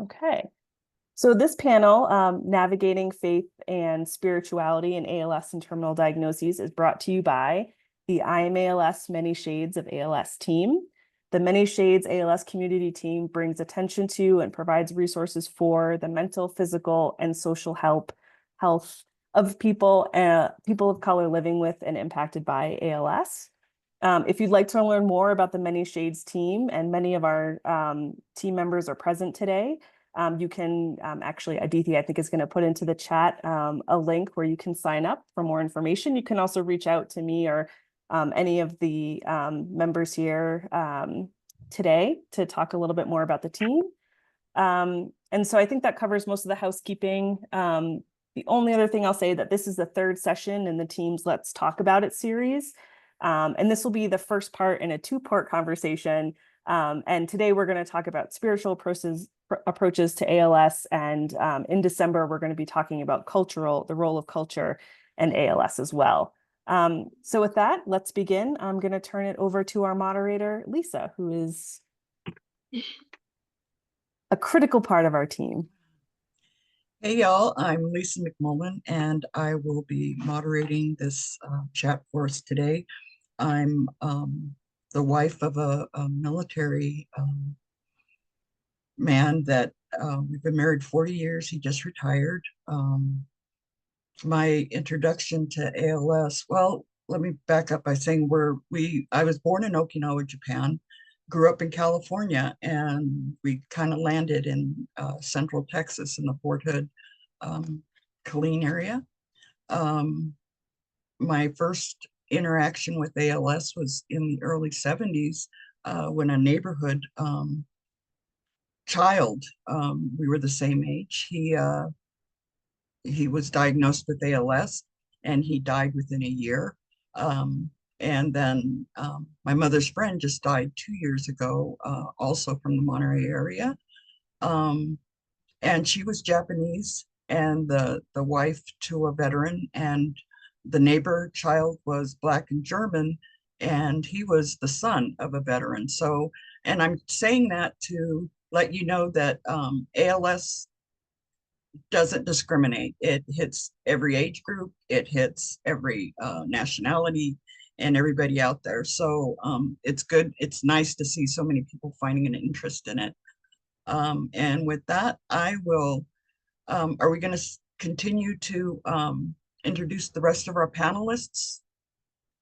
Okay. So this panel, Navigating Faith and Spirituality in ALS and Terminal Diagnoses, is brought to you by the I Am ALS Many Shades of ALS team. The Many Shades ALS community team brings attention to and provides resources for the mental, physical, and social health of people of color living with and impacted by ALS. If you'd like to learn more about the Many Shades team, and many of our team members are present today, you can actually, Aditi, I think, is going to put into the chat a link where you can sign up for more information. You can also reach out to me or any of the members here today to talk a little bit more about the team. And so I think that covers most of the housekeeping. The only other thing I'll say that this is the third session in the team's Let's Talk About It series. And this will be the first part in a two-part conversation. And today we're going to talk about spiritual approaches to ALS. And in December, we're going to be talking about the role of culture and ALS as well. So with that, let's begin. I'm going to turn it over to our moderator, Lisa, who is a critical part of our team. Hey y'all, I'm Lisa McMullen and I will be moderating this chat for us today. I'm the wife of a military man that we've been married 40 years. He just retired. My introduction to ALS, well, let me back up by saying I was born in Okinawa, Japan, grew up in California, and we kind of landed in central Texas in the Fort Hood, Killeen area. My first interaction with ALS was in the early 70s when a neighborhood child, we were the same age, he was diagnosed with ALS and he died within a year. And then my mother's friend just died 2 years ago, also from the Monterey area. And she was Japanese and the wife to a veteran, and the neighbor child was Black and German, and he was the son of a veteran. So, and I'm saying that to let you know that ALS doesn't discriminate. It hits every age group, it hits every nationality and everybody out there. So it's good. It's nice to see so many people finding an interest in it. And with that, I will, are we going to continue to introduce the rest of our panelists?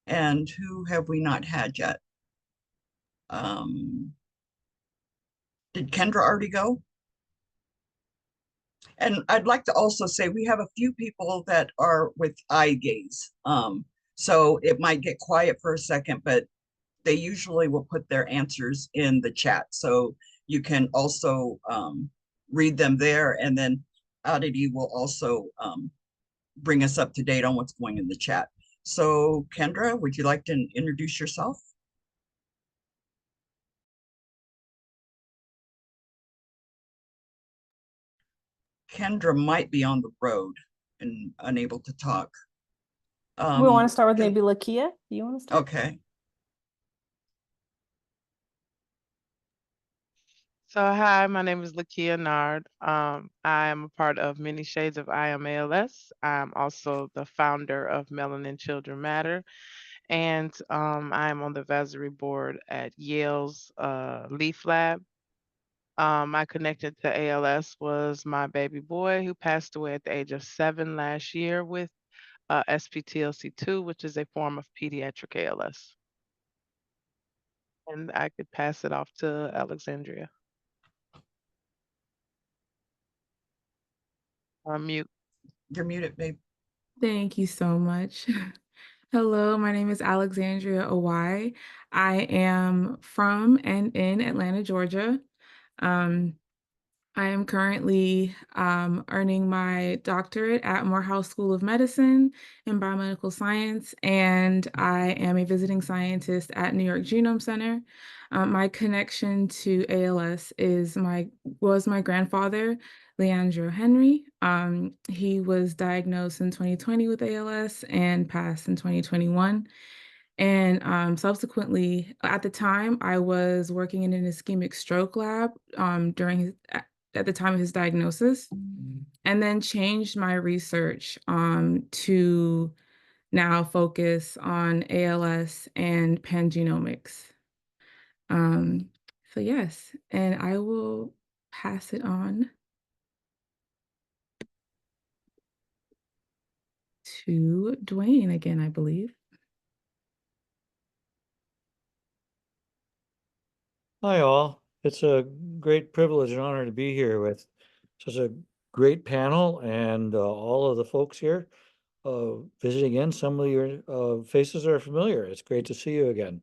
And who have we not had yet? Did Kendra already go? And I'd like to also say we have a few people that are with eye gaze. So it might get quiet for a second, but they usually will put their answers in the chat. So you can also read them there. And then Aditi will also bring us up to date on what's going in the chat. So Kendra, would you like to introduce yourself? Kendra might be on the road and unable to talk. We want to start with maybe Lakia. Do you want to start? Okay. So hi, my name is Lakia Nard. I am a part of Many Shades of I Am ALS. I'm also the founder of Melanin Children Matter, and I am on the advisory board at Yale's Leaf Lab. My connection to ALS was my baby boy who passed away at the age of 7 last year with SPTLC2, which is a form of pediatric ALS. And I could pass it off to Alexandria. Mute. You're muted, babe. Thank you so much. Hello, my name is Alexandria Owai. I am from and in Atlanta, Georgia. I am currently earning my doctorate at Morehouse School of Medicine in biomedical science, and I am a visiting scientist at New York Genome Center. My connection to ALS was my grandfather, Leandro Henry. He was diagnosed in 2020 with ALS and passed in 2021. And subsequently, at the time, I was working in an ischemic stroke lab at the time of his diagnosis, and then changed my research to now focus on ALS and pangenomics. So yes, and I will pass it on to Dwayne again, I believe. Hi, all. It's a great privilege and honor to be here with such a great panel and all of the folks here visiting in. Some of your faces are familiar. It's great to see you again.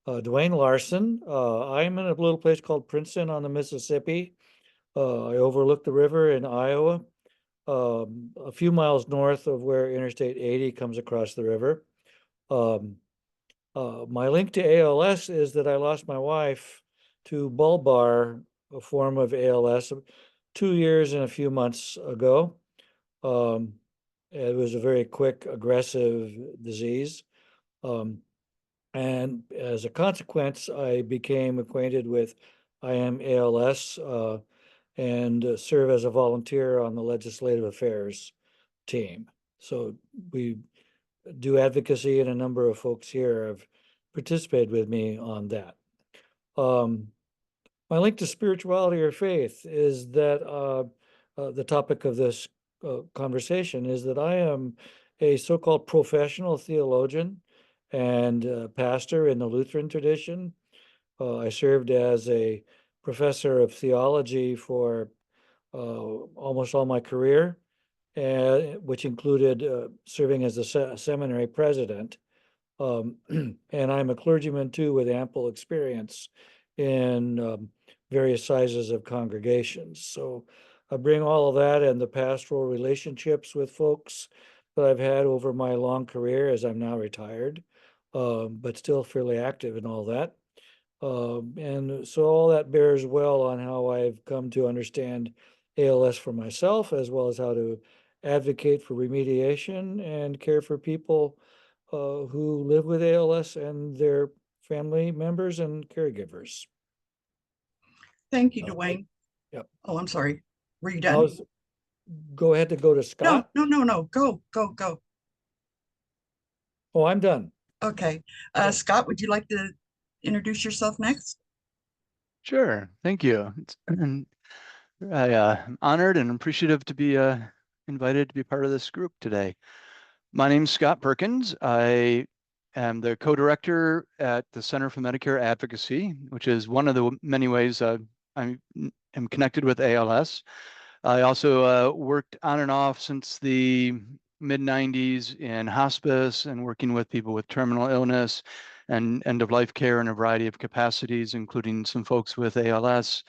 Dwayne Larson. I'm in a little place called Princeton on the Mississippi. I overlook the river in Iowa, a few miles north of where Interstate 80 comes across the river. My link to ALS is that I lost my wife to bulbar, a form of ALS, 2 years and a few months ago. It was a very quick, aggressive disease. And as a consequence, I became acquainted with I Am ALS and serve as a volunteer on the legislative affairs team. So we do advocacy, and a number of folks here have participated with me on that. My link to spirituality or faith is that the topic of this conversation is that I am a so-called professional theologian and pastor in the Lutheran tradition. I served as a professor of theology for almost all my career, which included serving as the seminary president. And I'm a clergyman too, with ample experience in various sizes of congregations. So I bring all of that and the pastoral relationships with folks that I've had over my long career, as I'm now retired, but still fairly active in all that. And so all that bears well on how I've come to understand ALS for myself, as well as how to advocate for remediation and care for people who live with ALS and their family members and caregivers. Thank you, Dwayne. Yep. Oh, I'm sorry. Were you done? Go ahead to go to Scott. No. Go. Oh, I'm done. Okay. Scott, would you like to introduce yourself next? Sure. Thank you. I'm honored and appreciative to be invited to be part of this group today. My name's Scott Perkins. I am the co-director at the Center for Medicare Advocacy, which is one of the many ways I am connected with ALS. I also worked on and off since the mid-90s in hospice and working with people with terminal illness and end-of-life care in a variety of capacities, including some folks with ALS.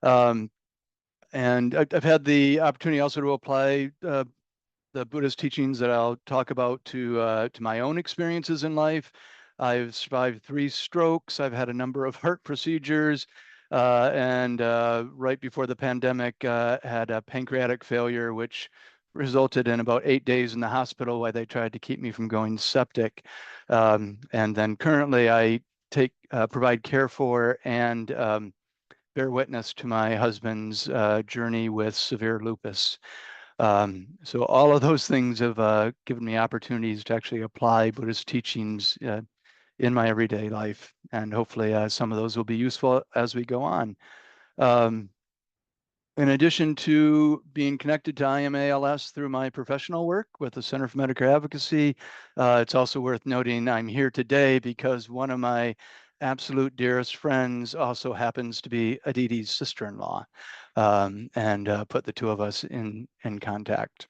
And I've had the opportunity also to apply the Buddhist teachings that I'll talk about to my own experiences in life. I've survived 3 strokes. I've had a number of heart procedures, and right before the pandemic, had a pancreatic failure, which resulted in about 8 days in the hospital while they tried to keep me from going septic. And then currently, I provide care for and bear witness to my husband's journey with severe lupus. So all of those things have given me opportunities to actually apply Buddhist teachings in my everyday life. And hopefully some of those will be useful as we go on. In addition to being connected to IMALS through my professional work with the Center for Medicare Advocacy, it's also worth noting I'm here today because one of my absolute dearest friends also happens to be Aditi's sister-in-law, and put the two of us in contact.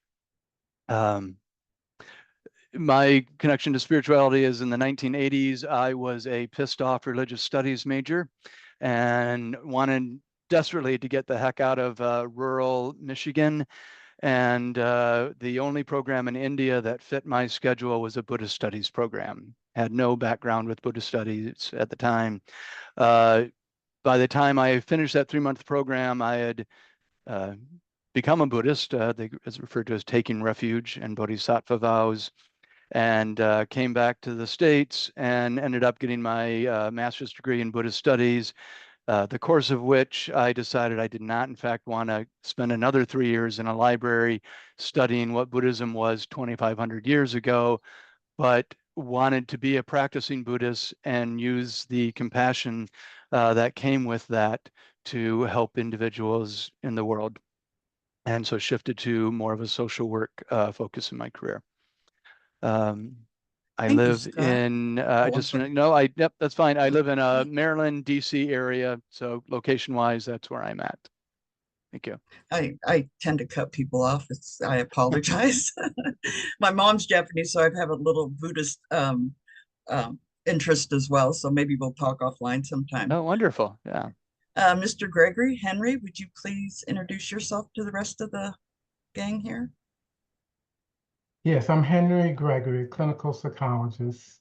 My connection to spirituality is in the 1980s. I was a pissed off religious studies major and wanted desperately to get the heck out of rural Michigan. And the only program in India that fit my schedule was a Buddhist studies program. Had no background with Buddhist studies at the time. By the time I finished that 3-month program, I had become a Buddhist. It's referred to as taking refuge and bodhisattva vows, and came back to the States and ended up getting my master's degree in Buddhist studies. the course of which I decided I did not, in fact, want to spend another 3 years in a library studying what Buddhism was 2,500 years ago, but wanted to be a practicing Buddhist and use the compassion that came with that to help individuals in the world. And so shifted to more of a social work focus in my career. I Thank you, live Scott. in I'm sorry. yep, that's fine. I live in a Maryland, DC area. So location wise, that's where I'm at. Thank you. I tend to cut people off. I apologize. My mom's Japanese, so I have a little Buddhist interest as well. So maybe we'll talk offline sometime. Oh, wonderful. Yeah. Mr. Gregory, Henry, would you please introduce yourself to the rest of the gang here? Yes, I'm Henry Gregory, clinical psychologist,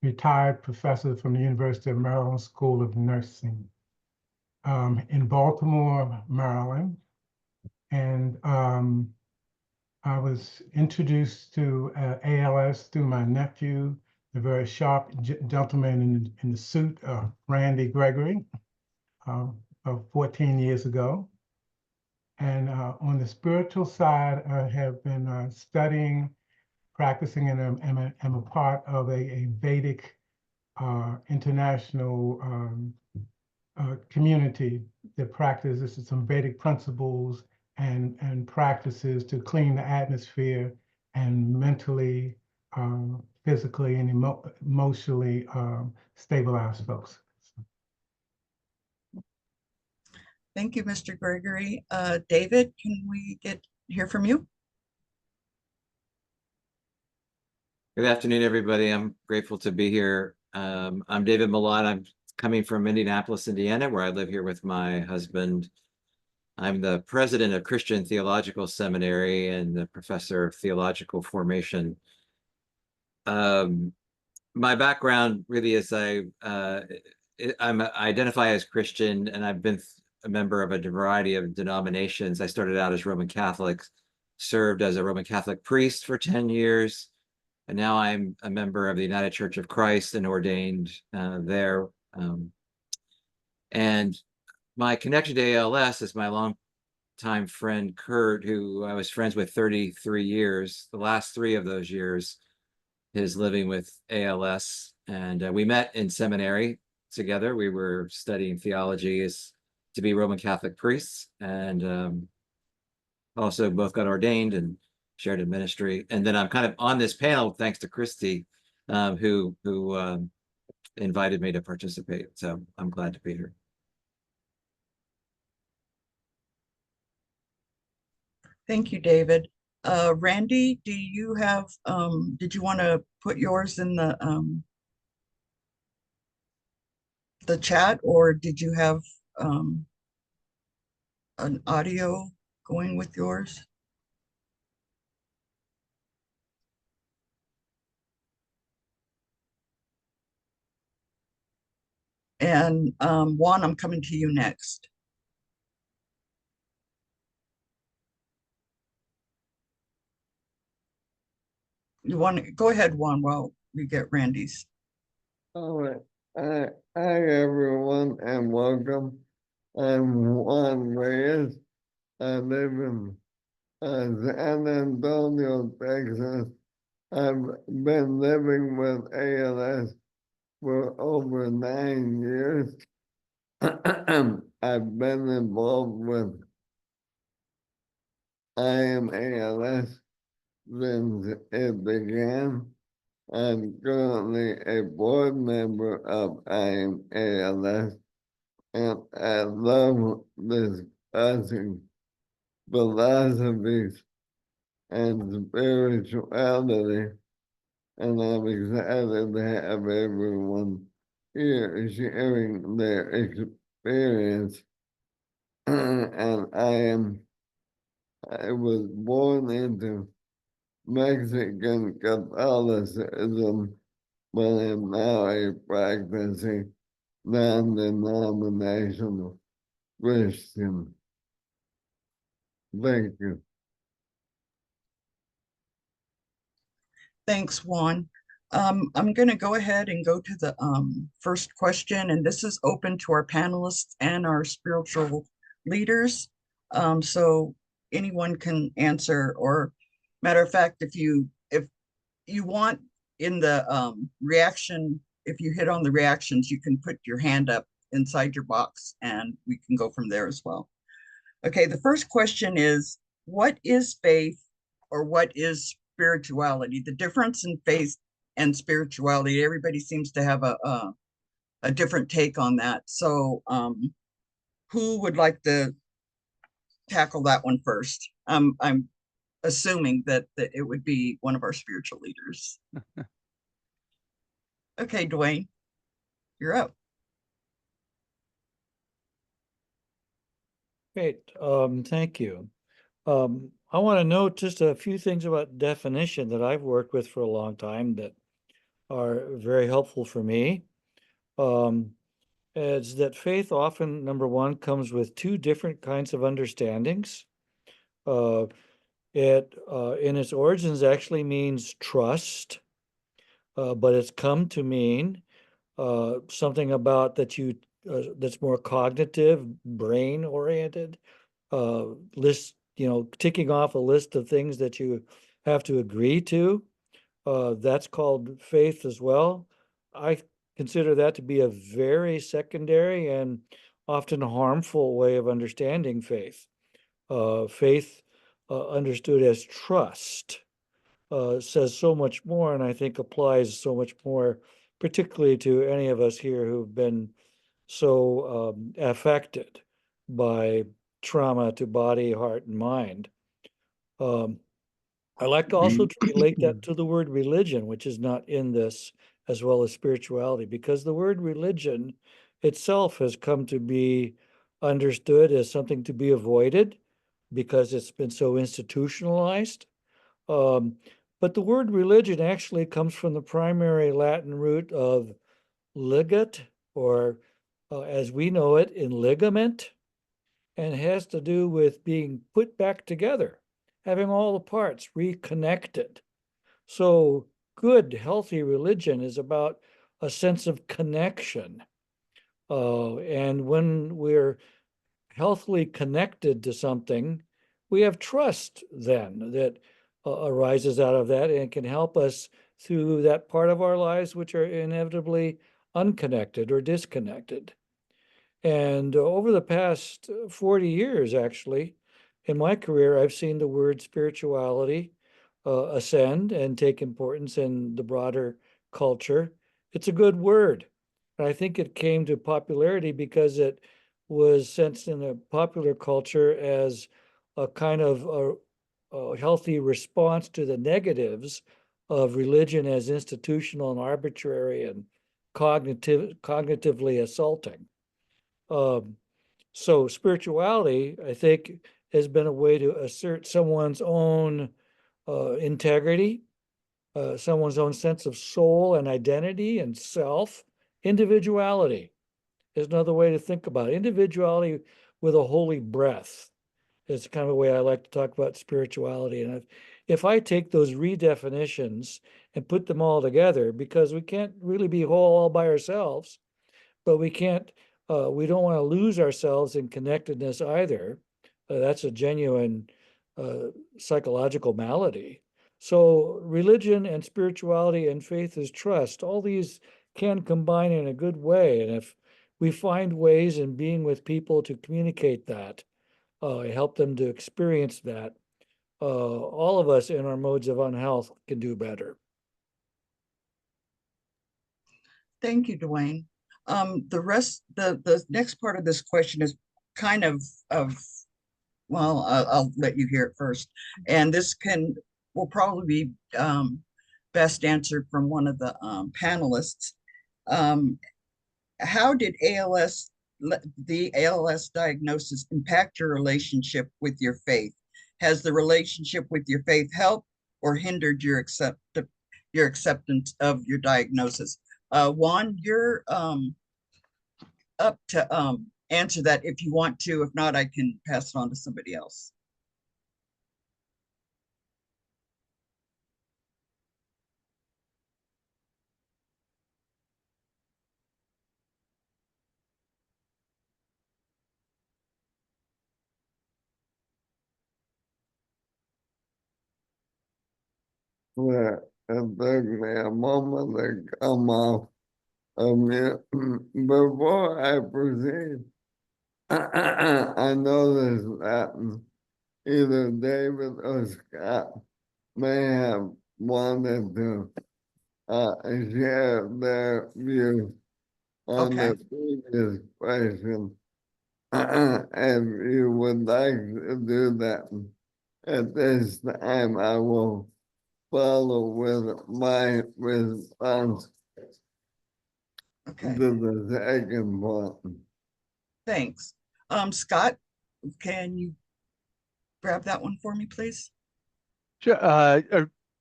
retired professor from the University of Maryland School of Nursing in Baltimore, Maryland. And I was introduced to ALS through my nephew, the very sharp gentleman in the suit, Randy Gregory, of 14 years ago. And on the spiritual side, I have been studying, practicing, and am a part of a Vedic international community that practices some Vedic principles and practices to clean the atmosphere and mentally, physically, and emotionally stabilize folks. Thank you, Mr. Gregory. David, can we hear from you? Good afternoon, everybody. I'm grateful to be here. I'm David Milan. I'm coming from Indianapolis, Indiana, where I live here with my husband. I'm the president of Christian Theological Seminary and the professor of theological formation. My background really is I identify as Christian, and I've been a member of a variety of denominations. I started out as Roman Catholic, served as a Roman Catholic priest for 10 years. And now I'm a member of the United Church of Christ and ordained there. And my connection to ALS is my longtime friend, Kurt, who I was friends with 33 years. The last 3 of those years, his living with ALS. And we met in seminary together. We were studying theology to be Roman Catholic priests, and also both got ordained and shared in ministry. And then I'm kind of on this panel thanks to Christy, who invited me to participate. So I'm glad to be here. Thank you, David. Randy, do you have, did you want to put yours in the chat, or did you have an audio going with yours? And Juan, I'm coming to you next. You want to go ahead, Juan, while we get Randy's. All right. Hi, everyone, and welcome. I'm Juan Reyes. I live in San Antonio, Texas. I've been living with ALS for over 9 years. I've been involved with ALS since it began. I'm currently a board member of ALS, and I love discussing philosophies and spirituality, and I'm excited to have everyone here sharing their experience. And I was born into Mexican Catholicism, but I'm now a practicing non-denominational Christian. Thank you. Thanks, Juan. I'm going to go ahead and go to the first question, and this is open to our panelists and our spiritual leaders. So anyone can answer, or matter of fact, if you want in the reaction, if you hit on the reactions, you can put your hand up inside your box and we can go from there as well. Okay, the first question is, what is faith or what is spirituality? The difference in faith and spirituality, everybody seems to have a different take on that. So who would like to tackle that one first? I'm assuming that it would be one of our spiritual leaders. Okay, Dwayne, you're up. Great, thank you. I want to note just a few things about definition that I've worked with for a long time that are very helpful for me. Is that faith often, number one, comes with two different kinds of understandings. It in its origins actually means trust, but it's come to mean something about that you that's more cognitive, brain oriented, list, ticking off a list of things that you have to agree to. That's called faith as well. I consider that to be a very secondary and often harmful way of understanding faith. Faith, understood as trust, says so much more, and I think applies so much more, particularly to any of us here who've been so affected by trauma to body, heart, and mind. I like also to relate that to the word religion, which is not in this, as well as spirituality, because the word religion itself has come to be understood as something to be avoided because it's been so institutionalized. Um, but the word religion actually comes from the primary Latin root of ligat, or as we know it, in ligament, and has to do with being put back together, having all the parts reconnected. So good, healthy religion is about a sense of connection. And when we're healthily connected to something, we have trust then that arises out of that and can help us through that part of our lives which are inevitably unconnected or disconnected. And over the past 40 years, actually, in my career, I've seen the word spirituality ascend and take importance in the broader culture. It's a good word. And I think it came to popularity because it was sensed in the popular culture as a kind of a healthy response to the negatives of religion as institutional and arbitrary and cognitively assaulting. So spirituality, I think, has been a way to assert someone's own integrity, someone's own sense of soul and identity and self. Individuality is another way to think about it. Individuality with a holy breath is kind of a way I like to talk about spirituality. And if I take those redefinitions and put them all together, because we can't really be whole all by ourselves, but we can't, we don't want to lose ourselves in connectedness either. That's a genuine psychological malady. So religion and spirituality and faith is trust. All these can combine in a good way. And if we find ways in being with people to communicate that, help them to experience that, all of us in our modes of unhealth can do better. Thank you, Dwayne. The next part of this question is kind of well, I'll let you hear it first. And this will probably be best answered from one of the panelists. How did the ALS diagnosis impact your relationship with your faith? Has the relationship with your faith helped or hindered your acceptance of your diagnosis? Juan, you're up to answer that if you want to. If not, I can pass it on to somebody else. where it took me a moment to come off of mute. Before I proceed, I noticed that either David or Scott may have wanted to share their views on Okay. the previous question. If you would like to do that at this time, I will follow with my response Okay. to the second one. Thanks. Scott, can you grab that one for me, please? Sure.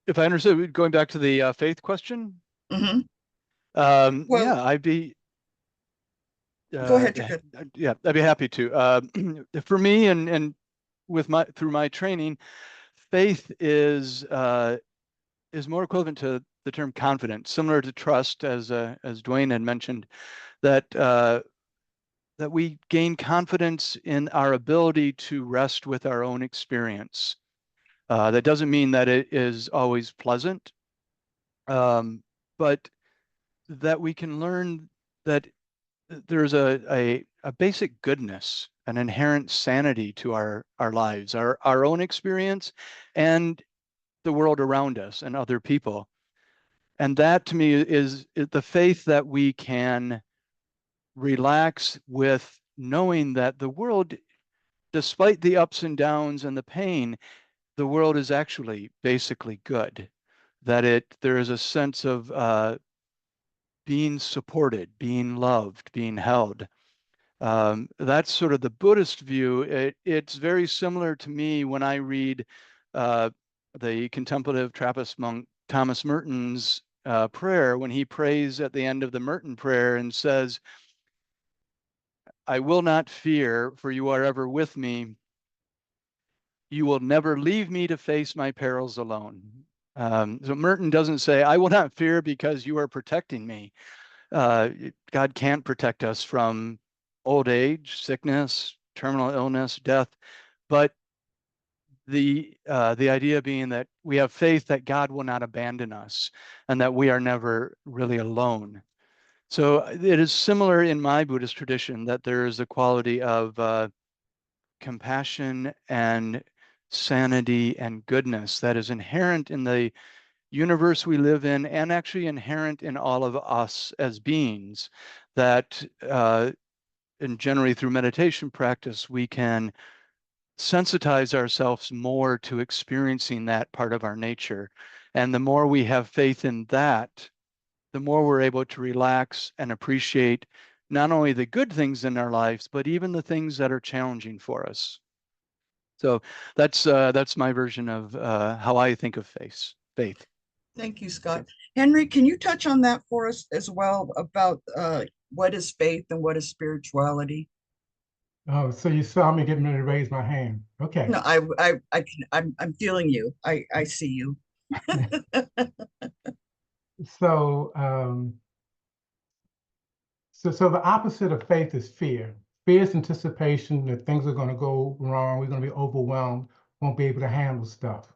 If I understood, going back to the faith question, Mm-hmm. yeah, Well, I'd be go ahead. You're good. yeah, I'd be happy to. For me, and with my through my training, faith is more equivalent to the term confidence, similar to trust, as Dwayne had mentioned, that that we gain confidence in our ability to rest with our own experience. That doesn't mean that it is always pleasant, but that we can learn that there's a basic goodness, an inherent sanity to our lives, our own experience, and the world around us and other people. And that to me is the faith that we can relax with, knowing that the world, despite the ups and downs and the pain, the world is actually basically good. That there is a sense of being supported, being loved, being held. That's sort of the Buddhist view. It's very similar to me when I read the contemplative Trappist monk Thomas Merton's prayer, when he prays at the end of the Merton prayer and says, "I will not fear, for you are ever with me. You will never leave me to face my perils alone." So Merton doesn't say, "I will not fear because you are protecting me." God can't protect us from old age, sickness, terminal illness, death, but the idea being that we have faith that God will not abandon us and that we are never really alone. So it is similar in my Buddhist tradition that there is a quality of compassion and sanity and goodness that is inherent in the universe we live in, and actually inherent in all of us as beings, that and generally through meditation practice, we can sensitize ourselves more to experiencing that part of our nature. And the more we have faith in that, the more we're able to relax and appreciate not only the good things in our lives, but even the things that are challenging for us. So that's my version of how I think of faith. Thank you, Scott. Henry, can you touch on that for us as well about what is faith and what is spirituality? Oh, so you saw me getting ready to raise my hand. Okay. No, I can, I'm feeling you. I see you. So, so the opposite of faith is fear. Fear is anticipation that things are going to go wrong. We're going to be overwhelmed, won't be able to handle stuff.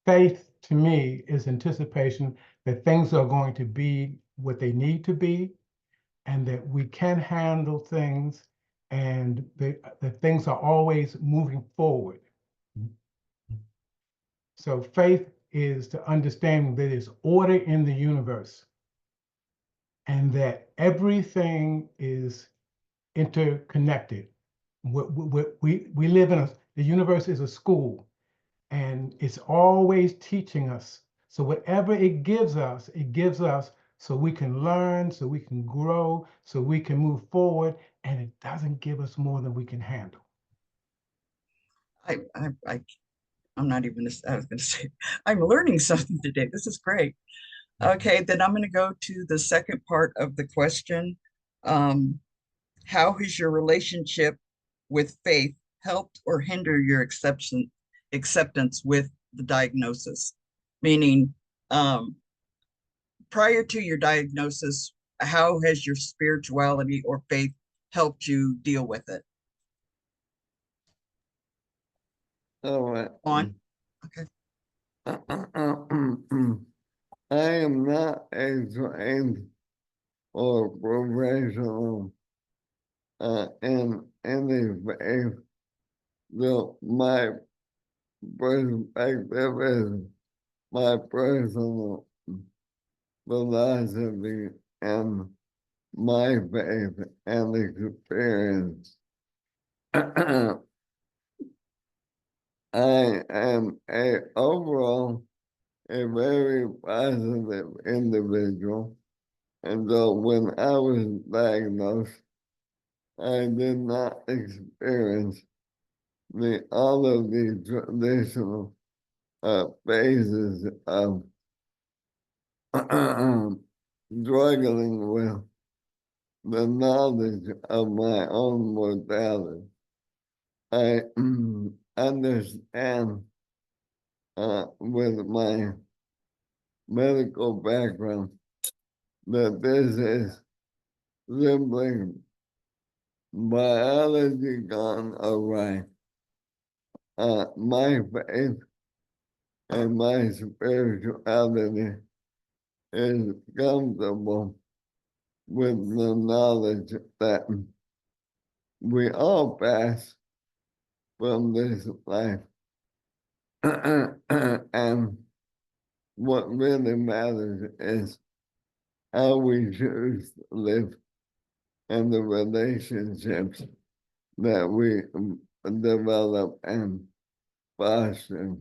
Faith, to me, is anticipation that things are going to be what they need to be, and that we can handle things, and that things are always moving forward. So faith is to understand that there's order in the universe, and that everything is interconnected. We live in the universe is a school, and it's always teaching us. So whatever it gives us so we can learn, so we can grow, so we can move forward, and it doesn't give us more than we can handle. I, I, I I'm not even, I was going to say, I'm learning something today. This is great. Okay, then I'm going to go to the second part of the question. How has your relationship with faith helped or hinder your acceptance with the diagnosis? Meaning, prior to your diagnosis, how has your spirituality or faith helped you deal with it? All right. On. Okay. I am not a trained or professional in any faith. So my perspective is my personal philosophy and my faith and experience. I am overall a very positive individual. And so when I was diagnosed, I did not experience all of the traditional phases of struggling with the knowledge of my own mortality. I understand with my medical background that this is simply biology gone awry. My faith and my spirituality is comfortable with the knowledge that we all pass from this life. And what really matters is how we choose to live and the relationships that we develop and foster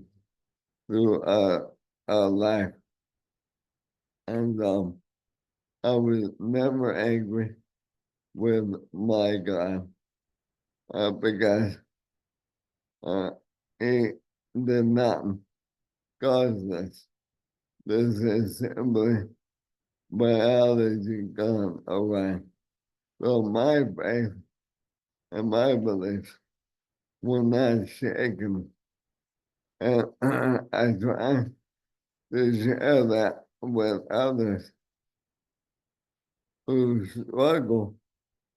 through our life. And I was never angry with my God because he did not cause this. This is simply biology gone awry. So my faith and my beliefs were not shaken. And I try to share that with others who struggle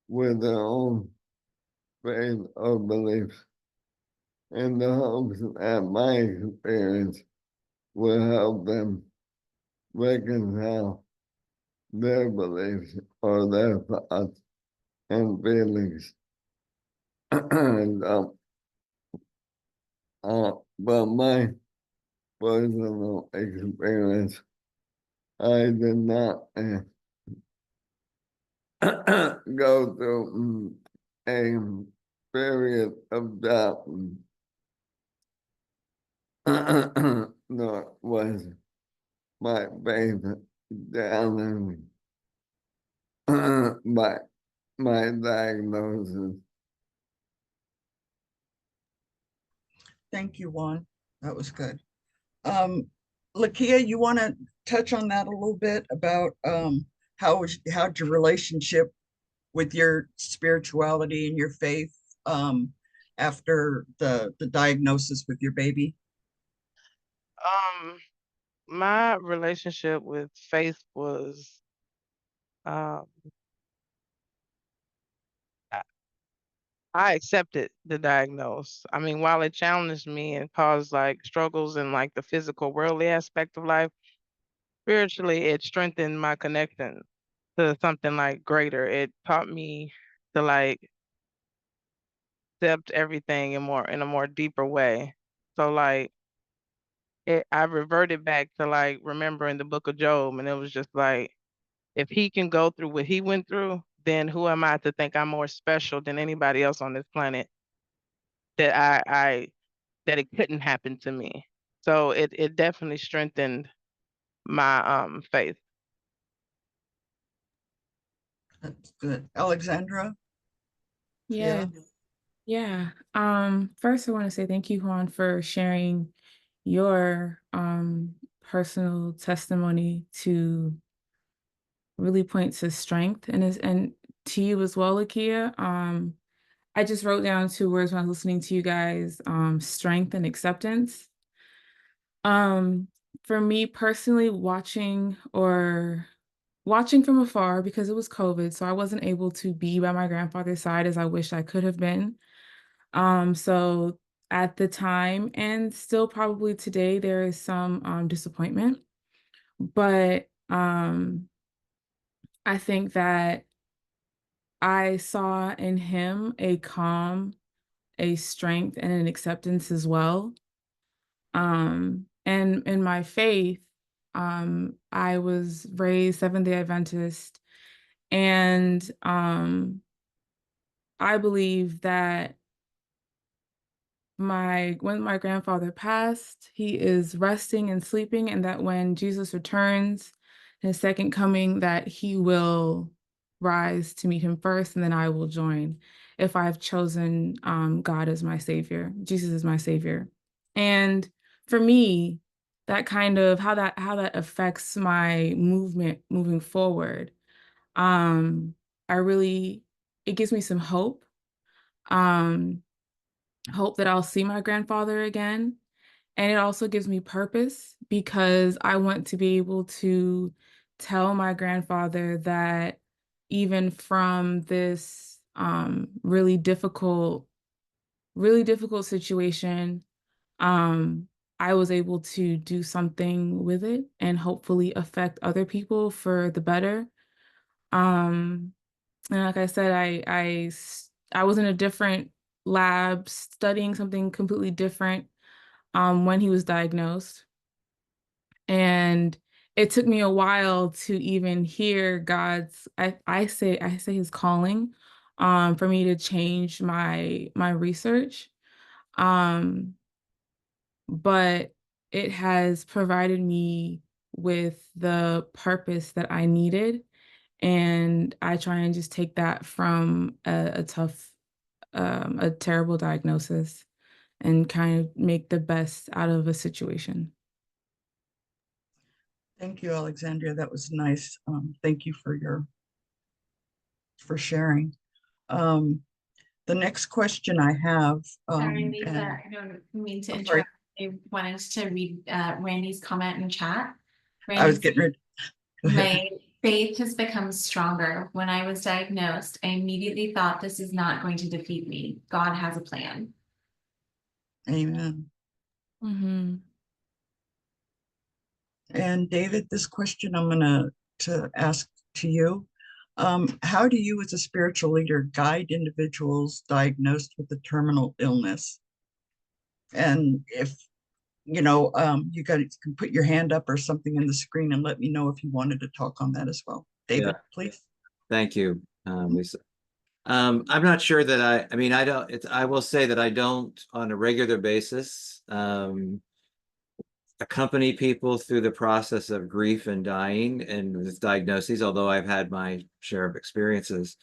with their own faith or beliefs in the hopes that my experience will help them reconcile their beliefs or their thoughts and feelings. And, but my personal experience, I did not go through a period of doubt, nor was my faith down by my diagnosis. Thank you, Juan. That was good. Lakia, you want to touch on that a little bit about how'd your relationship with your spirituality and your faith after the diagnosis with your baby? My relationship with faith was um I I accepted the diagnose. I mean, while it challenged me and caused like struggles in like the physical worldly aspect of life, spiritually it strengthened my connection to something like greater. It taught me to like accept everything in a more deeper way. So like I reverted back to like remembering the book of Job, and it was just like, if he can go through what he went through, then who am I to think I'm more special than anybody else on this planet, that I that it couldn't happen to me. So it definitely strengthened my faith. That's good. Alexandra? Yeah. Yeah. First I want to say thank you, Juan, for sharing your personal testimony to really point to strength and to you as well, Akia. I just wrote down two words when I was listening to you guys, strength and acceptance. Um, for me personally, watching from afar because it was COVID, so I wasn't able to be by my grandfather's side as I wish I could have been. So at the time, and still probably today, there is some disappointment. But I think that I saw in him a calm, a strength, and an acceptance as well. And in my faith, I was raised Seventh-day Adventist, and I believe that when my grandfather passed, he is resting and sleeping, and that when Jesus returns, his second coming, that he will rise to meet him first, and then I will join if I've chosen God as my savior, Jesus as my savior. And for me, that kind of how that affects my movement moving forward, I really it gives me some hope. Um, Hope that I'll see my grandfather again. And it also gives me purpose because I want to be able to tell my grandfather that even from this really difficult situation, I was able to do something with it and hopefully affect other people for the better. Um, and like I said, I was in a different lab studying something completely different when he was diagnosed. And it took me a while to even hear God's, I say his calling, for me to change my research. Um, but it has provided me with the purpose that I needed. And I try and just take that from a terrible diagnosis and kind of make the best out of a situation. Thank you, Alexandria. That was nice. Thank you for sharing. The next question I have. Sorry, Lisa, I don't mean to interrupt. I wanted to read Randy's comment in chat. I was Randy, getting ready. my faith has become stronger. When I was diagnosed, I immediately thought this is not going to defeat me. God has a plan. Amen. Mm-hmm. And David, this question I'm going to ask to you. How do you as a spiritual leader guide individuals diagnosed with a terminal illness? And if, you can put your hand up or something in the screen and let me know if you wanted to talk on that as well. David, Yeah. please. Thank you, Lisa. I'm not sure that I mean, I will say that I don't on a regular basis accompany people through the process of grief and dying and with diagnoses, although I've had my share of experiences.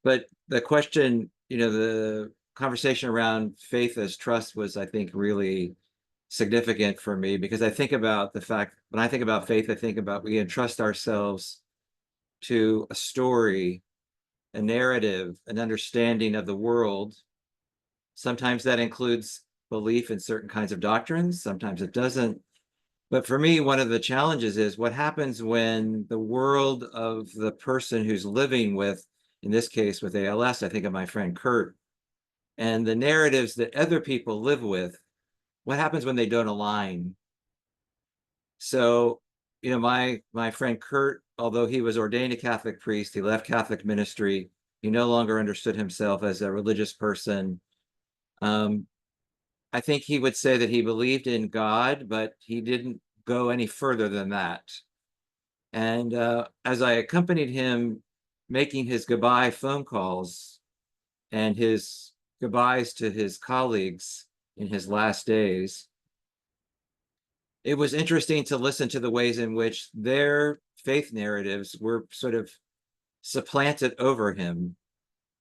But the question, the conversation around faith as trust was, I think, really significant for me because I think about the fact when I think about faith, I think about we entrust ourselves to a story, a narrative, an understanding of the world. Sometimes that includes belief in certain kinds of doctrines, sometimes it doesn't. But for me, one of the challenges is what happens when the world of the person who's living with, in this case, with ALS, I think of my friend Kurt, and the narratives that other people live with, what happens when they don't align? So, my friend Kurt, although he was ordained a Catholic priest, he left Catholic ministry. He no longer understood himself as a religious person. I think he would say that he believed in God, but he didn't go any further than that. And as I accompanied him making his goodbye phone calls and his goodbyes to his colleagues in his last days, it was interesting to listen to the ways in which their faith narratives were sort of supplanted over him.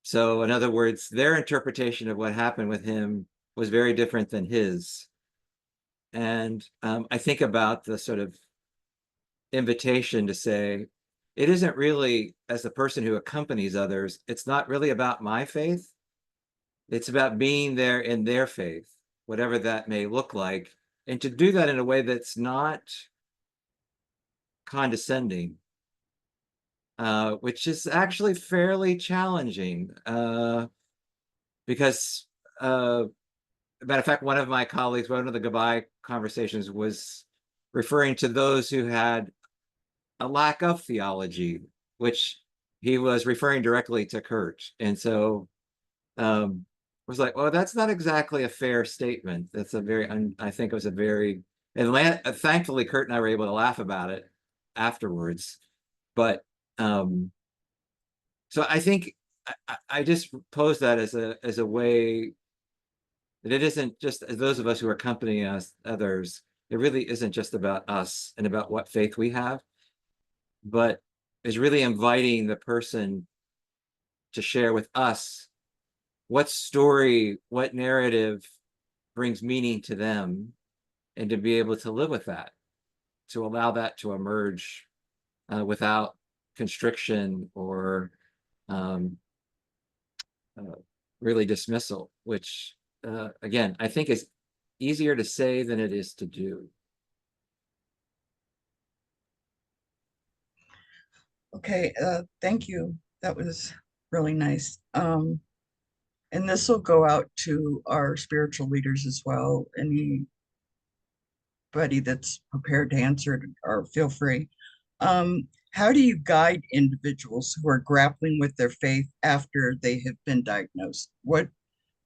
So, in other words, their interpretation of what happened with him was very different than his. And I think about the sort of invitation to say, it isn't really, as the person who accompanies others, it's not really about my faith. It's about being there in their faith, whatever that may look like. And to do that in a way that's not condescending, which is actually fairly challenging because matter of fact, one of my colleagues, one of the goodbye conversations was referring to those who had a lack of theology, which he was referring directly to Kurt. And so I was like, well, that's not exactly a fair statement. That's a very, I think it was a very, and thankfully Kurt and I were able to laugh about it afterwards. But so I think I just pose that as a way that it isn't just those of us who are accompanying us, others. It really isn't just about us and about what faith we have, but is really inviting the person to share with us what story, what narrative brings meaning to them, and to be able to live with that, to allow that to emerge without constriction or um, really dismissal, which again, I think is easier to say than it is to do. Okay, thank you. That was really nice. And this will go out to our spiritual leaders as well. Anybody that's prepared to answer it, or feel free. How do you guide individuals who are grappling with their faith after they have been diagnosed?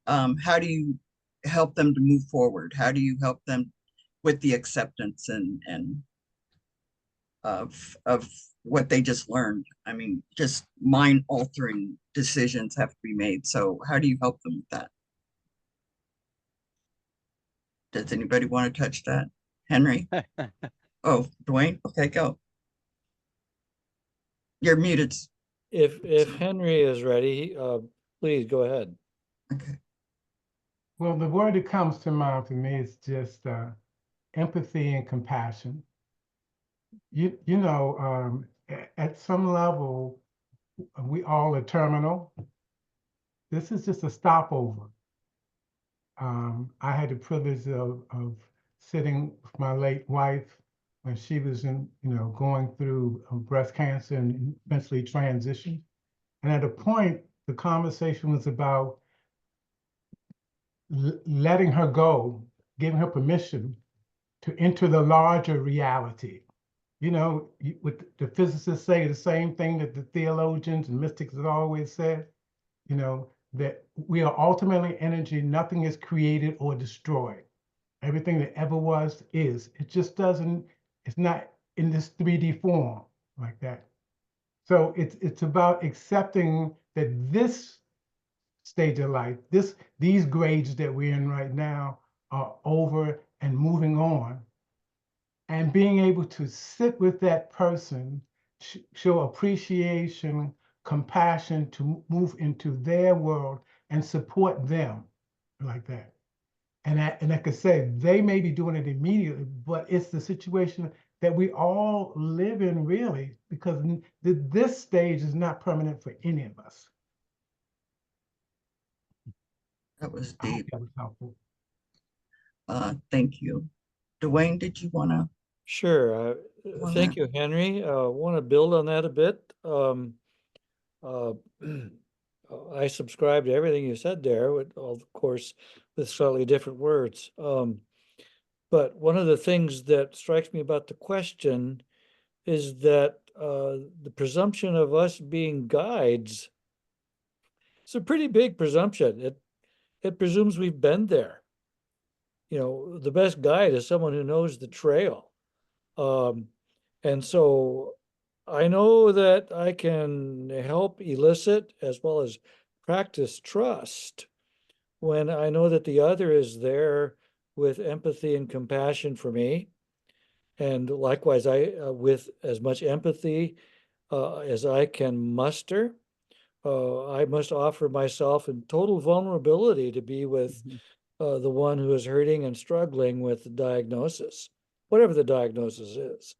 How do you help them to move forward? How do you help them with the acceptance and of what they just learned? I mean, just mind altering decisions have to be made. So how do you help them with that? Does anybody want to touch that? Henry? Oh, Dwayne? Okay, go. You're muted. If Henry is ready, please go ahead. Okay. Well, the word that comes to mind for me is just empathy and compassion. At some level, we all are terminal. This is just a stopover. I had the privilege of sitting with my late wife when she was going through breast cancer and eventually transitioned. And at a point, the conversation was about letting her go, giving her permission to enter the larger reality. What the physicists say, the same thing that the theologians and mystics have always said, that we are ultimately energy. Nothing is created or destroyed. Everything that ever was is. It just doesn't, it's not in this 3D form like that. So it's about accepting that this stage of life, these grades that we're in right now are over and moving on. And being able to sit with that person, show appreciation, compassion to move into their world and support them like that. And I could say they may be doing it immediately, but it's the situation that we all live in really, because this stage is not permanent for any of us. That was I hope deep. that was helpful. Thank you. Dwayne, did you want to? Sure. Thank you, Henry. Want to build on that a bit. I subscribe to everything you said there, of course, with slightly different words. But one of the things that strikes me about the question is that the presumption of us being guides, it's a pretty big presumption. It presumes we've been there. The best guide is someone who knows the trail. And so I know that I can help elicit as well as practice trust when I know that the other is there with empathy and compassion for me. And likewise, with as much empathy as I can muster, I must offer myself in total vulnerability to be with the one who is hurting and struggling with the diagnosis, whatever the diagnosis is.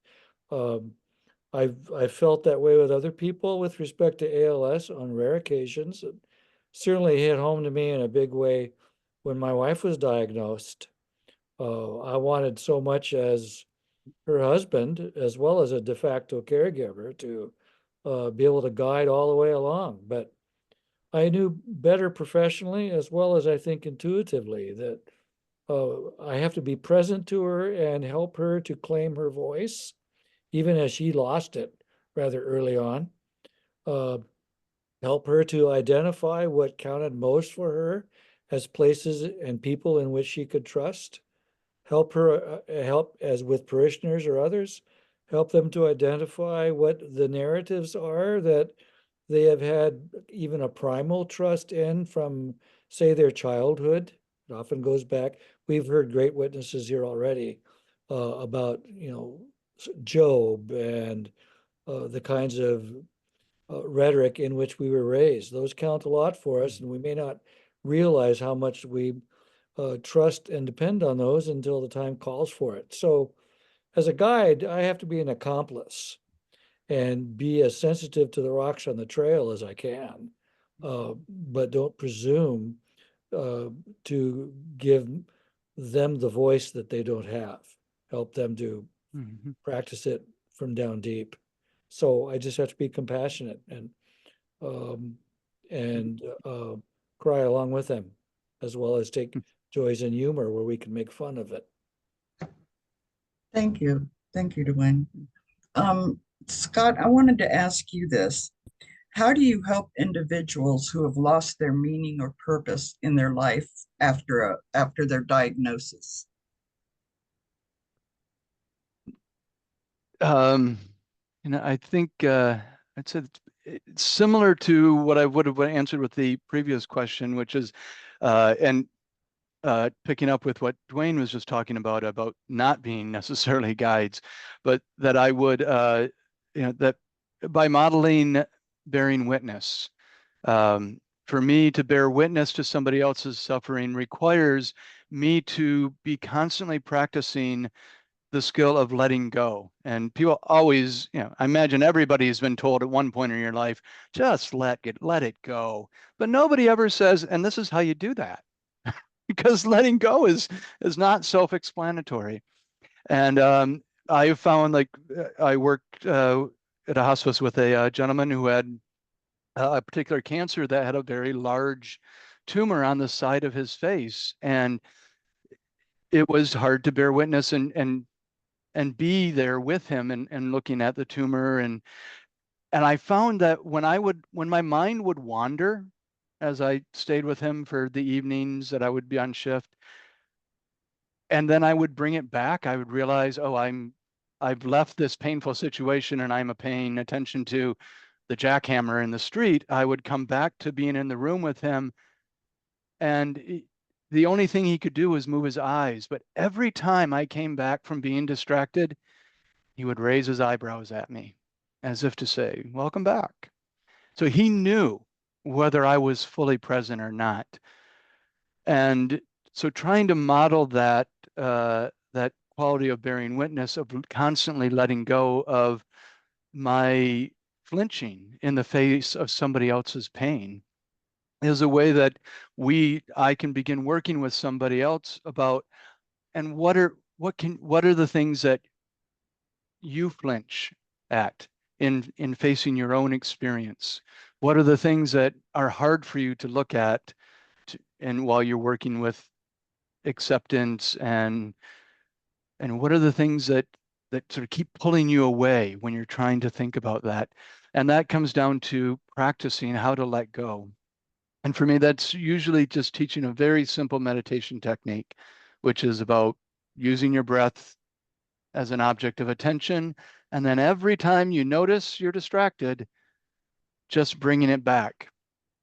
I've felt that way with other people with respect to ALS on rare occasions. It certainly hit home to me in a big way when my wife was diagnosed. I wanted so much as her husband, as well as a de facto caregiver, to be able to guide all the way along. But I knew better professionally, as well as I think intuitively, that I have to be present to her and help her to claim her voice, even as she lost it rather early on. Help her to identify what counted most for her as places and people in which she could trust. Help her, help as with parishioners or others, help them to identify what the narratives are that they have had even a primal trust in from, say, their childhood. It often goes back. We've heard great witnesses here already about, Job and the kinds of rhetoric in which we were raised. Those count a lot for us, and we may not realize how much we trust and depend on those until the time calls for it. So, as a guide, I have to be an accomplice and be as sensitive to the rocks on the trail as I can, but don't presume to give them the voice that they don't have. Help them to practice it from down deep. So I just have to be compassionate um, and cry along with them, as well as take joys in humor where we can make fun of it. Thank you. Thank you, Dwayne. Scott, I wanted to ask you this. How do you help individuals who have lost their meaning or purpose in their life after their diagnosis? I think I'd say it's similar to what I would have answered with the previous question, which is, and picking up with what Dwayne was just talking about not being necessarily guides, but that I would, that by modeling bearing witness, for me to bear witness to somebody else's suffering requires me to be constantly practicing the skill of letting go. And people always, I imagine everybody has been told at one point in your life, just let it go. But nobody ever says, and this is how you do that. Because letting go is not self-explanatory. And I have found, like, I worked at a hospice with a gentleman who had a particular cancer that had a very large tumor on the side of his face. And it was hard to bear witness and be there with him and looking at the tumor. And I found that when my mind would wander as I stayed with him for the evenings that I would be on shift, and then I would bring it back, I would realize, oh, I've left this painful situation and I'm paying attention to the jackhammer in the street. I would come back to being in the room with him, and the only thing he could do was move his eyes. But every time I came back from being distracted, he would raise his eyebrows at me as if to say, welcome back. So he knew whether I was fully present or not. And so trying to model that that quality of bearing witness, of constantly letting go of my flinching in the face of somebody else's pain, is a way that I can begin working with somebody else about, and what are the things that you flinch at in facing your own experience? What are the things that are hard for you to look at and while you're working with acceptance, and what are the things that sort of keep pulling you away when you're trying to think about that? And that comes down to practicing how to let go. And for me, that's usually just teaching a very simple meditation technique, which is about using your breath as an object of attention. And then every time you notice you're distracted, just bringing it back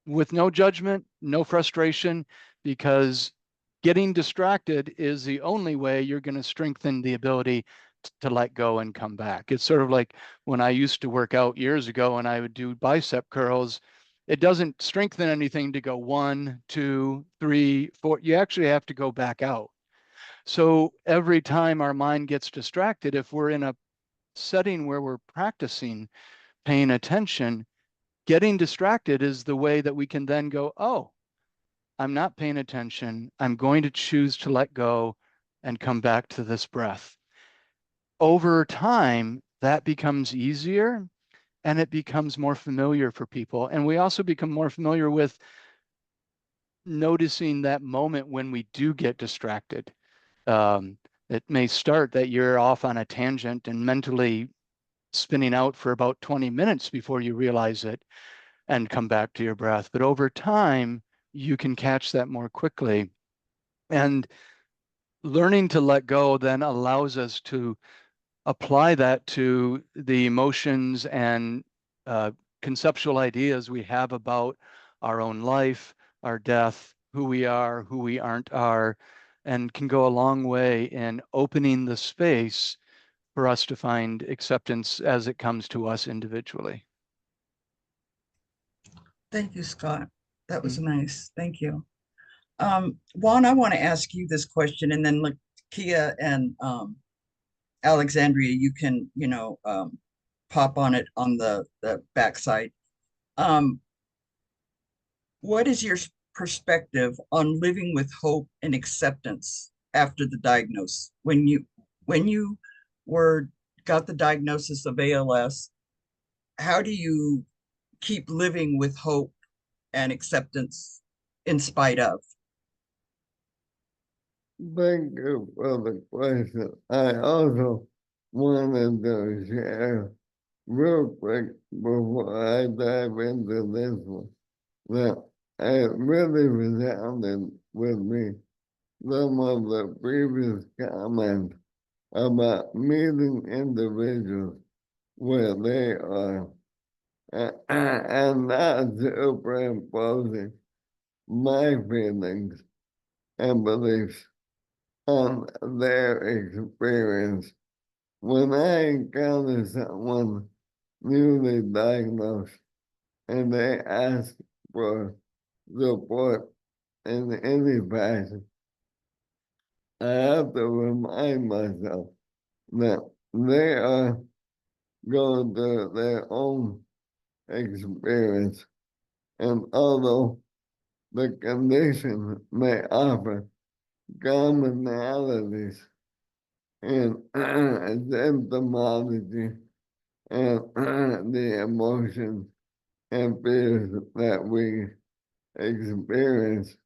with no judgment, no frustration, because getting distracted is the only way you're going to strengthen the ability to let go and come back. It's sort of like when I used to work out years ago and I would do bicep curls. It doesn't strengthen anything to go 1, 2, 3, 4. You actually have to go back out. So every time our mind gets distracted, if we're in a setting where we're practicing paying attention, getting distracted is the way that we can then go, oh, I'm not paying attention. I'm going to choose to let go and come back to this breath. Over time, that becomes easier and it becomes more familiar for people. And we also become more familiar with noticing that moment when we do get distracted. It may start that you're off on a tangent and mentally spinning out for about 20 minutes before you realize it and come back to your breath. But over time, you can catch that more quickly. And learning to let go then allows us to apply that to the emotions and conceptual ideas we have about our own life, our death, who we are, who we aren't, and can go a long way in opening the space for us to find acceptance as it comes to us individually. Thank you, Scott. That was Mm. nice. Thank you. Juan, I want to ask you this question, and then Lakia and Alexandria, you can, pop on it on the backside. What is your perspective on living with hope and acceptance after the diagnosis? When you were got the diagnosis of ALS, how do you keep living with hope and acceptance in spite of? Thank you for the question. I also wanted to share real quick before I dive into this one that it really resounded with me some of the previous comments about meeting individuals where they are and not superimposing my feelings and beliefs on their experience. When I encounter someone newly diagnosed and they ask for support in any fashion, I have to remind myself that they are going through their own experience. And although the condition may offer commonalities in symptomology and the emotions and fears that we experience,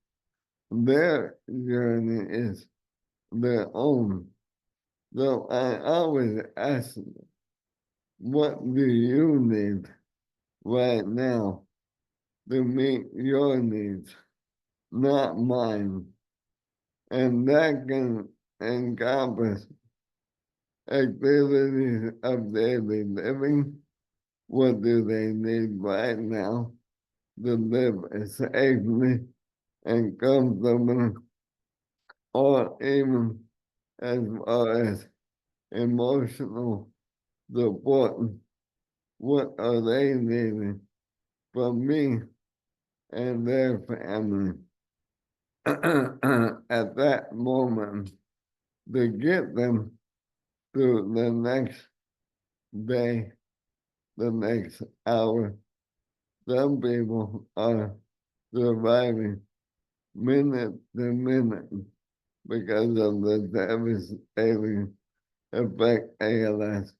their journey is their own. So I always ask them, what do you need right now to meet your needs, not mine? And that can encompass activities of daily living. What do they need right now to live safely and comfortably, or even as far as emotional support? What are they needing from me and their family at that moment to get them through the next day, the next hour? Some people are surviving minute to minute because of the devastating effect ALS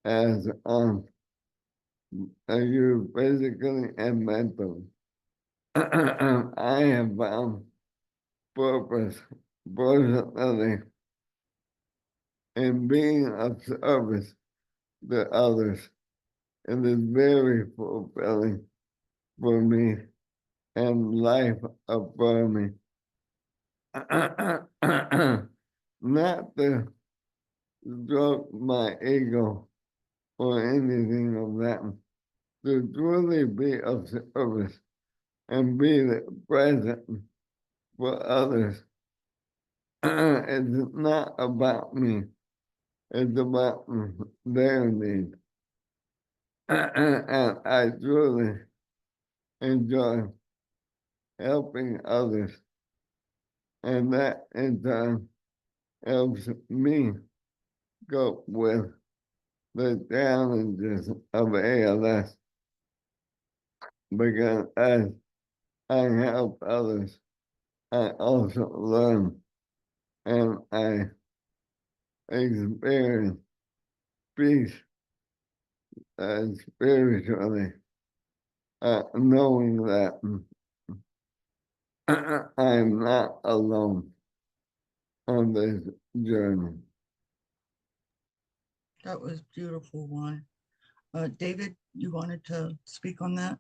has on you physically and mentally. I have found purpose personally in being of service to others. It is very fulfilling for me and life affirming. Not to stroke my ego or anything of that, to truly be of service and be present for others. It's not about me, it's about their need. And I truly enjoy helping others, and that in turn helps me cope with the challenges of ALS, because as I help others, I also learn and I experience peace spiritually, knowing that I'm not alone on this journey. That was beautiful one. David, you wanted to speak on that?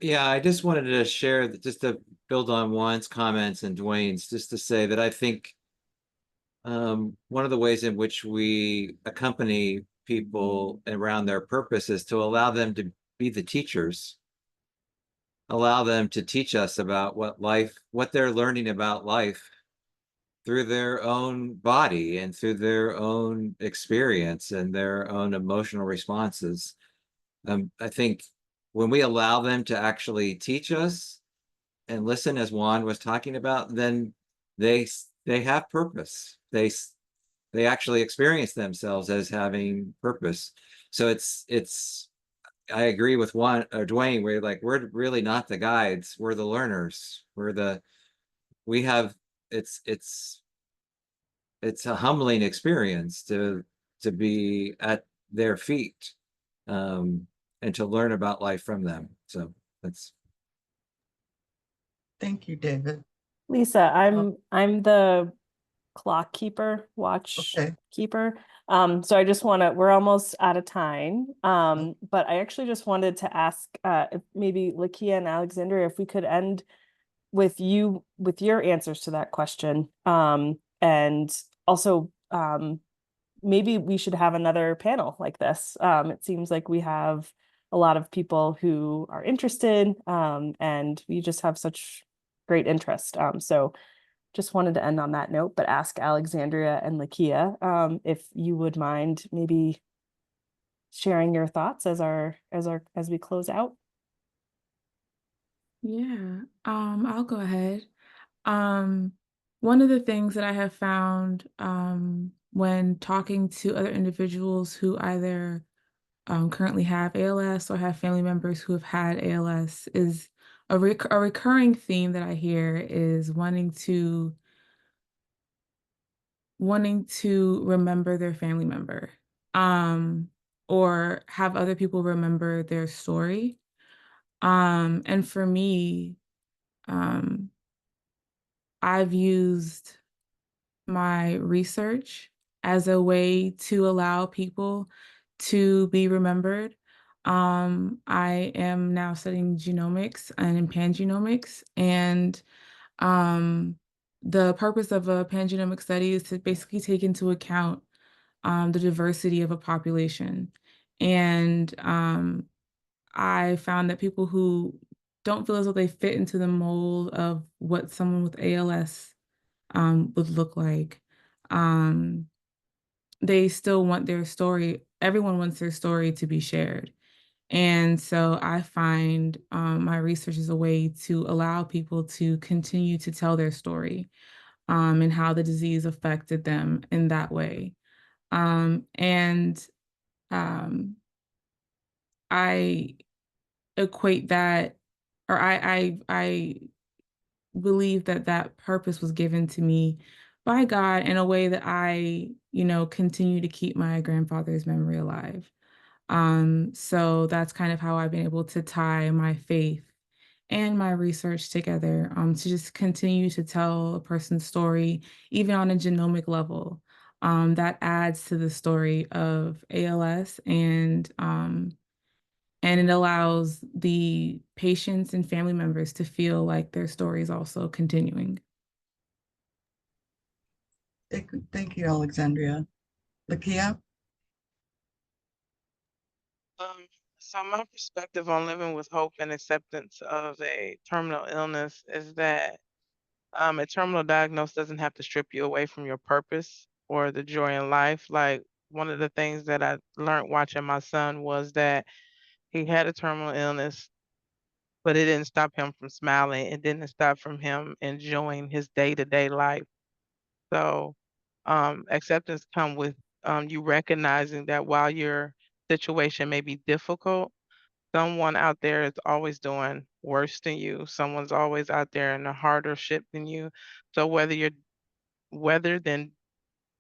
Yeah, I just wanted to share that, just to build on Juan's comments and Dwayne's, just to say that I think one of the ways in which we accompany people around their purpose is to allow them to be the teachers, allow them to teach us about what they're learning about life through their own body and through their own experience and their own emotional responses. I think when we allow them to actually teach us and listen, as Juan was talking about, then they they have purpose. They actually experience themselves as having purpose. So it's I agree with Juan or Dwayne, where like we're really not the guides, we're the learners. We have it's it's a humbling experience to be at their feet, and to learn about life from them. So that's Thank you, David. Lisa, I'm the clock keeper, watch Okay. keeper. So I just want to, we're almost out of time. But I actually just wanted to ask if maybe Lakia and Alexandria, if we could end with you with your answers to that question. And also maybe we should have another panel like this. It seems like we have a lot of people who are interested, and we just have such great interest. So just wanted to end on that note, but ask Alexandria and Lakia if you would mind maybe sharing your thoughts as we close out. Yeah, I'll go ahead. One of the things that I have found when talking to other individuals who either currently have ALS or have family members who have had ALS is a recurring theme that I hear is wanting to remember their family member, um, or have other people remember their story. And for me, um, I've used my research as a way to allow people to be remembered. I am now studying genomics and pangenomics, and um, the purpose of a pangenomic study is to basically take into account the diversity of a population. And I found that people who don't feel as though they fit into the mold of what someone with ALS would look like, um, they still want their story. Everyone wants their story to be shared. And so I find my research is a way to allow people to continue to tell their story, and how the disease affected them in that way. And I equate that, or I believe that that purpose was given to me by God in a way that I, continue to keep my grandfather's memory alive. So that's kind of how I've been able to tie my faith and my research together, to just continue to tell a person's story, even on a genomic level. That adds to the story of ALS, and it allows the patients and family members to feel like their story is also continuing. Thank you, Alexandria. Lakia? Um, so my perspective on living with hope and acceptance of a terminal illness is that a terminal diagnosis doesn't have to strip you away from your purpose or the joy in life. Like one of the things that I learned watching my son was that he had a terminal illness, but it didn't stop him from smiling. It didn't stop from him enjoying his day-to-day life. So acceptance come with you recognizing that while your situation may be difficult, someone out there is always doing worse than you. Someone's always out there in a harder ship than you. So whether than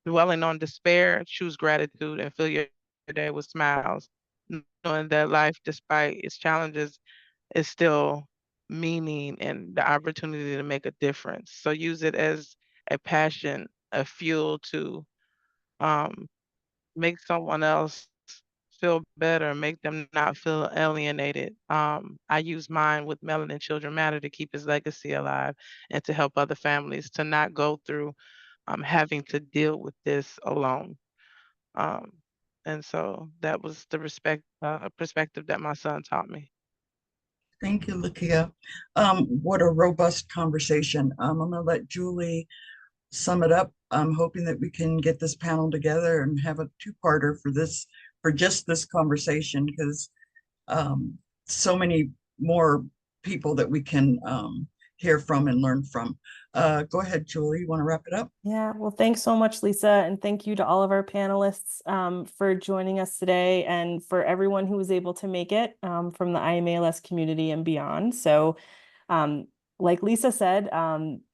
dwelling on despair, choose gratitude and fill your day with smiles, knowing that life, despite its challenges, is still meaning and the opportunity to make a difference. So use it as a passion, a fuel to um, make someone else feel better, make them not feel alienated. I use mine with Melanin Children Matter to keep his legacy alive and to help other families to not go through having to deal with this alone. And so that was the perspective that my son taught me. Thank you, Lakia. What a robust conversation. I'm gonna let Julie sum it up. I'm hoping that we can get this panel together and have a two-parter for just this conversation, because so many more people that we can hear from and learn from. Go ahead, Julie, you want to wrap it up? Yeah, well, thanks so much, Lisa, and thank you to all of our panelists for joining us today, and for everyone who was able to make it from the IMALS community and beyond. So like Lisa said,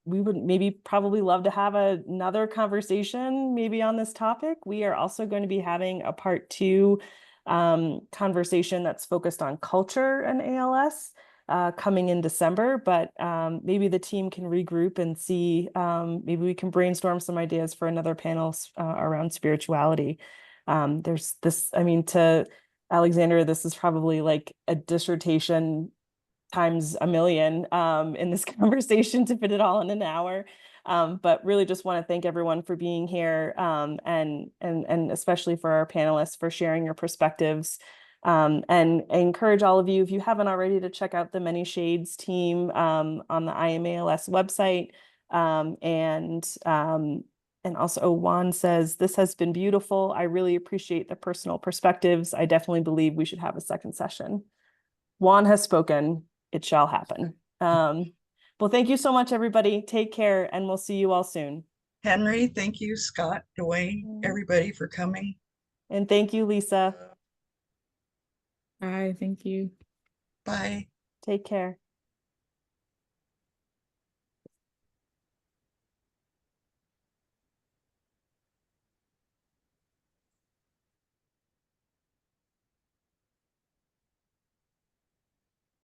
we would maybe probably love to have another conversation maybe on this topic. We are also going to be having a part 2 conversation that's focused on culture and ALS coming in December, but maybe the team can regroup and see, maybe we can brainstorm some ideas for another panel around spirituality. There's this, I mean, to Alexandra, this is probably like a dissertation times a million in this conversation to fit it all in an hour. But really just want to thank everyone for being here, and especially for our panelists for sharing your perspectives. And I encourage all of you, if you haven't already, to check out the Many Shades team on the IMALS website. And also Juan says, this has been beautiful. I really appreciate the personal perspectives. I definitely believe we should have a second session. Juan has spoken. It shall happen. Well, thank you so much, everybody. Take care, and we'll see you all soon. Henry, thank you. Scott, Dwayne, everybody for coming. And thank you, Lisa. Bye. Thank you. Bye. Take care.